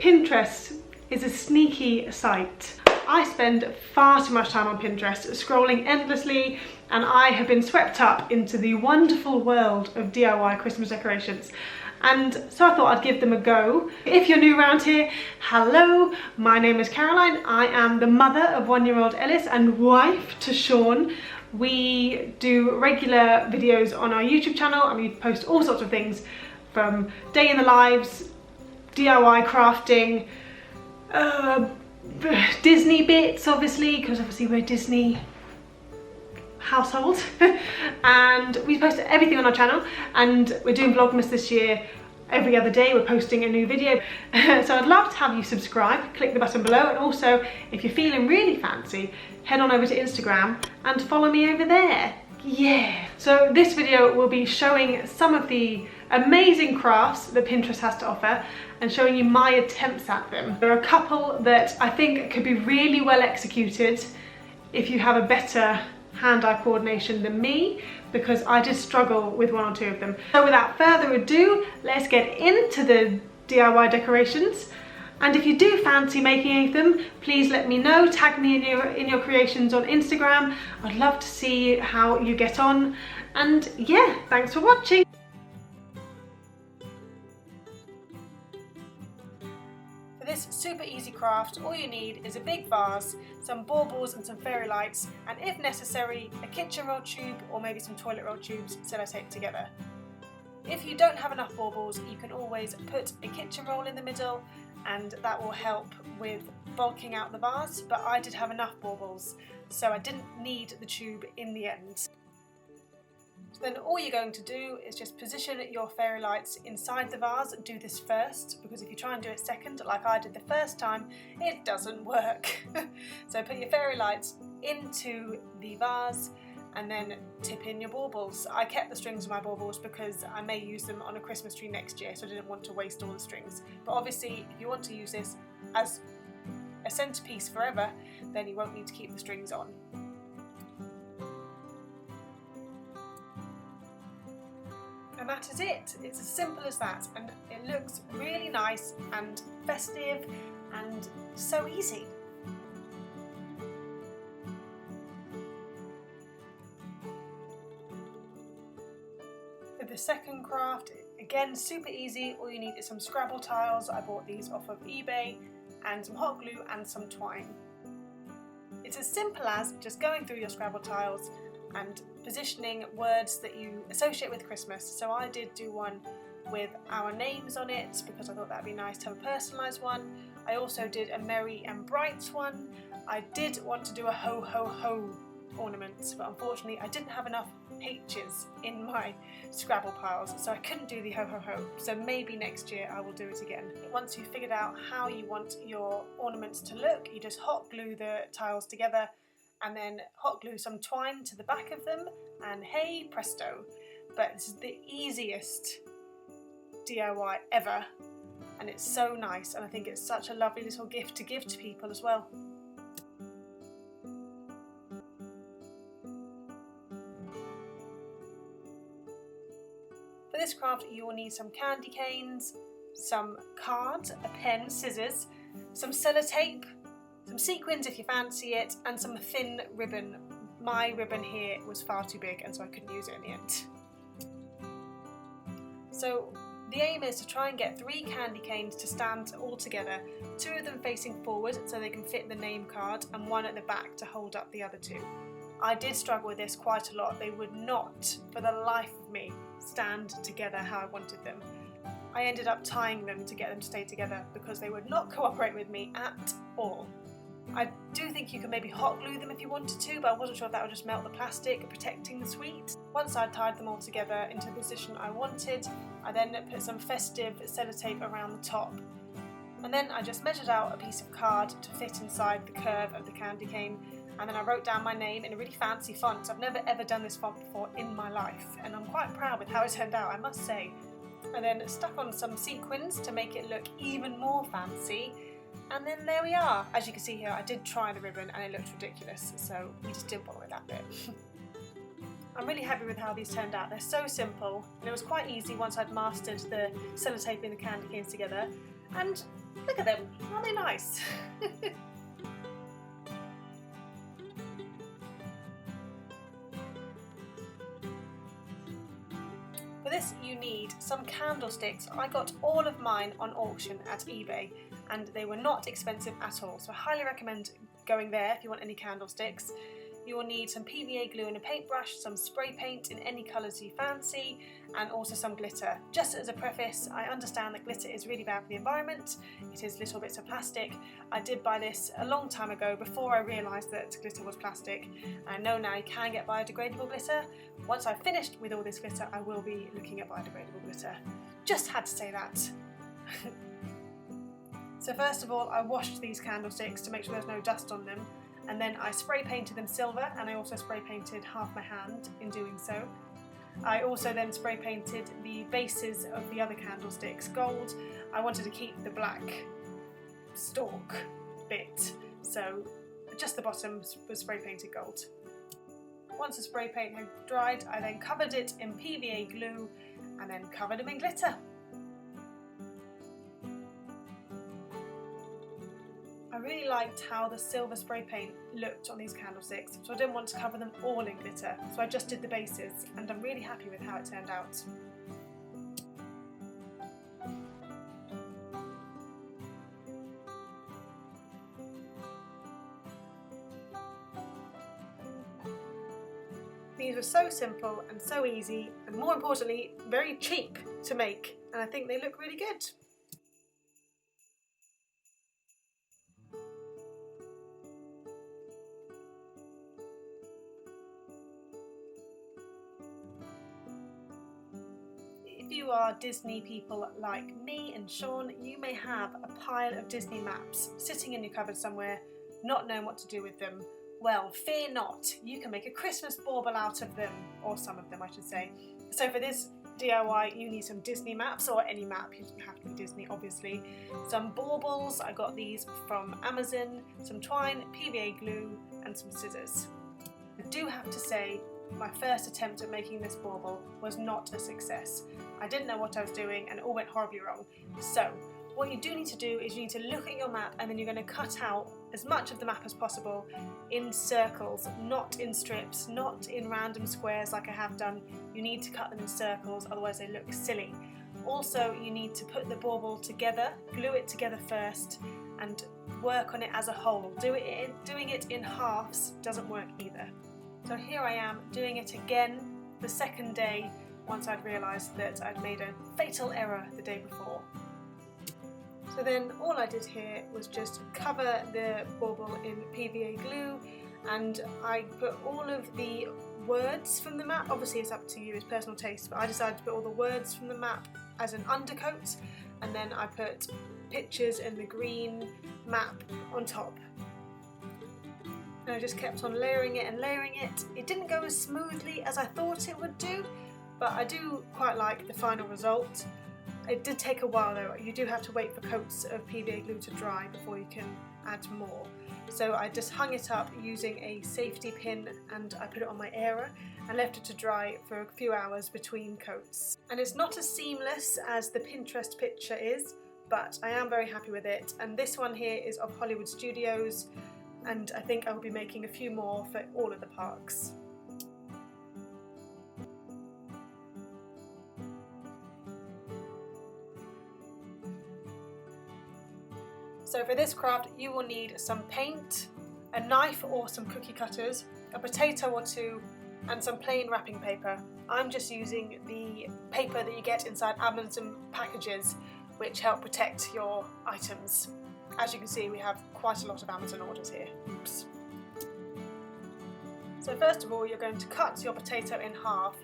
Pinterest is a sneaky site. I spend far too much time on Pinterest, scrolling endlessly, and I have been swept up into the wonderful world of DIY Christmas decorations. And so I thought I'd give them a go. If you're new around here, hello, my name is Caroline. I am the mother of 1-year-old Ellis and wife to Sean. We do regular videos on our YouTube channel and we post all sorts of things from day in the lives, DIY crafting, Disney bits obviously, because obviously we're a Disney household. And we post everything on our channel, and we're doing Vlogmas this year. Every other day we're posting a new video. So I'd love to have you subscribe, click the button below, and also if you're feeling really fancy, head on over to Instagram and follow me over there. Yeah! So this video will be showing some of the amazing crafts that Pinterest has to offer and showing you my attempts at them. There are a couple that I think could be really well executed if you have a better hand-eye coordination than me, because I just struggle with one or two of them. So without further ado, let's get into the DIY decorations. And if you do fancy making any of them, please let me know. Tag me in your creations on Instagram. I'd love to see how you get on. And yeah, thanks for watching. For this super easy craft, all you need is a big vase, some baubles and some fairy lights, and if necessary, a kitchen roll tube or maybe some toilet roll tubes sellotaped together. If you don't have enough baubles, you can always put a kitchen roll in the middle, and that will help with bulking out the vase, but I did have enough baubles, so I didn't need the tube in the end. So then all you're going to do is just position your fairy lights inside the vase. Do this first, because if you try and do it second, like I did the first time, it doesn't work. So put your fairy lights into the vase and then tip in your baubles. I kept the strings of my baubles because I may use them on a Christmas tree next year, so I didn't want to waste all the strings. But obviously, if you want to use this as a centerpiece forever, then you won't need to keep the strings on. And that is it. It's as simple as that, and it looks really nice and festive and so easy. For the second craft, again super easy. All you need is some Scrabble tiles. I bought these off of eBay, and some hot glue and some twine. It's as simple as just going through your Scrabble tiles and positioning words that you associate with Christmas. So I did do one with our names on it because I thought that'd be nice to have a personalised one. I also did a merry and bright one. I did want to do a ho ho ho ornament, but unfortunately I didn't have enough H's in my Scrabble piles, so I couldn't do the ho ho ho. So maybe next year I will do it again. Once you've figured out how you want your ornaments to look, you just hot glue the tiles together and then hot glue some twine to the back of them, and hey presto. But this is the easiest DIY ever, and it's so nice, and I think it's such a lovely little gift to give to people as well. For this craft you will need some candy canes, some cards, a pen, scissors, some sellotape, some sequins if you fancy it, and some thin ribbon. My ribbon here was far too big, and so I couldn't use it in the end. So the aim is to try and get 3 candy canes to stand all together, 2 of them facing forward so they can fit the name card, and 1 at the back to hold up the other 2. I did struggle with this quite a lot. They would not, for the life of me, stand together how I wanted them. I ended up tying them to get them to stay together because they would not cooperate with me at all. I do think you can maybe hot glue them if you wanted to, but I wasn't sure if that would just melt the plastic, protecting the sweet. Once I'd tied them all together into the position I wanted, I then put some festive sellotape around the top. And then I just measured out a piece of card to fit inside the curve of the candy cane, and then I wrote down my name in a really fancy font. I've never ever done this font before in my life, and I'm quite proud with how it turned out, I must say. And then stuck on some sequins to make it look even more fancy. And then there we are. As you can see here, I did try the ribbon and it looked ridiculous, so we just didn't bother with that bit. I'm really happy with how these turned out. They're so simple, and it was quite easy once I'd mastered the sellotaping the candy canes together. And look at them, aren't they nice? For this you need some candlesticks. I got all of mine on auction at eBay and they were not expensive at all, so I highly recommend going there if you want any candlesticks. You will need some PVA glue and a paintbrush, some spray paint in any colours you fancy, and also some glitter. Just as a preface, I understand that glitter is really bad for the environment. It is little bits of plastic. I did buy this a long time ago before I realised that glitter was plastic. I know now you can get biodegradable glitter. Once I've finished with all this glitter, I will be looking at biodegradable glitter. Just had to say that. So first of all, I washed these candlesticks to make sure there's no dust on them. And then I spray painted them silver, and I also spray painted half my hand in doing so. I also then spray painted the bases of the other candlesticks gold. I wanted to keep the black stalk bit, so just the bottom was spray painted gold. Once the spray paint had dried, I then covered it in PVA glue and then covered them in glitter. I really liked how the silver spray paint looked on these candlesticks, so I didn't want to cover them all in glitter, so I just did the bases, and I'm really happy with how it turned out. These were so simple and so easy, and more importantly, very cheap to make, and I think they look really good. If you are Disney people like me and Sean, you may have a pile of Disney maps sitting in your cupboard somewhere, not knowing what to do with them. Well, fear not, you can make a Christmas bauble out of them, or some of them I should say. So for this DIY you need some Disney maps, or any map, you don't have to be Disney obviously. Some baubles, I got these from Amazon, some twine, PVA glue and some scissors. I do have to say, my first attempt at making this bauble was not a success. I didn't know what I was doing and it all went horribly wrong. So what you do need to do is you need to look at your map, and then you're going to cut out as much of the map as possible in circles, not in strips, not in random squares like I have done. You need to cut them in circles, otherwise they look silly. Also, you need to put the bauble together, glue it together first, and work on it as a whole. Doing it in halves doesn't work either. So here I am doing it again the second day, once I'd realised that I'd made a fatal error the day before. So then all I did here was just cover the bauble in PVA glue, and I put all of the words from the map, obviously it's up to you, it's personal taste, but I decided to put all the words from the map as an undercoat, and then I put pictures in the green map on top. And I just kept on layering it and layering it. It didn't go as smoothly as I thought it would do, but I do quite like the final result. It did take a while though. You do have to wait for coats of PVA glue to dry before you can add more. So I just hung it up using a safety pin, and I put it on my airer and left it to dry for a few hours between coats. And it's not as seamless as the Pinterest picture is, but I am very happy with it. And this one here is of Hollywood Studios, and I think I will be making a few more for all of the parks. So for this craft you will need some paint, a knife or some cookie cutters, a potato or two, and some plain wrapping paper. I'm just using the paper that you get inside Amazon packages, which help protect your items. As you can see, we have quite a lot of Amazon orders here. Oops. So first of all, you're going to cut your potato in half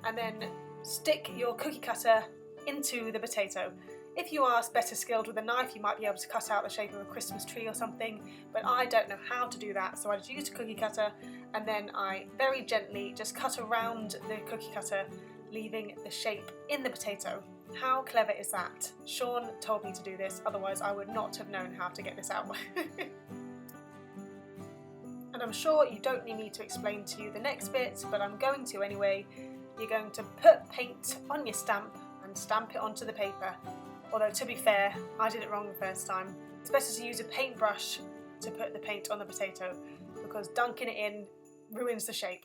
and then stick your cookie cutter into the potato. If you are better skilled with a knife, you might be able to cut out the shape of a Christmas tree or something, but I don't know how to do that, so I just used a cookie cutter, and then I very gently just cut around the cookie cutter, leaving the shape in the potato. How clever is that? Sean told me to do this, otherwise I would not have known how to get this out. And I'm sure you don't need me to explain to you the next bit, but I'm going to anyway. You're going to put paint on your stamp and stamp it onto the paper. Although to be fair, I did it wrong the first time. It's better to use a paintbrush to put the paint on the potato because dunking it in ruins the shape.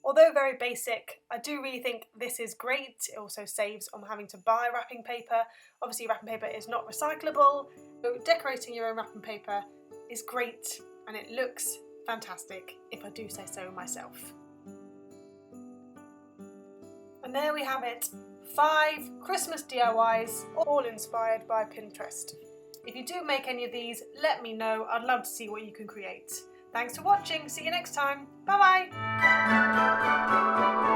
Although very basic, I do really think this is great. It also saves on having to buy wrapping paper. Obviously wrapping paper is not recyclable, but decorating your own wrapping paper is great and it looks fantastic, if I do say so myself. And there we have it, 5 Christmas DIYs, all inspired by Pinterest. If you do make any of these, let me know. I'd love to see what you can create. Thanks for watching. See you next time. Bye bye.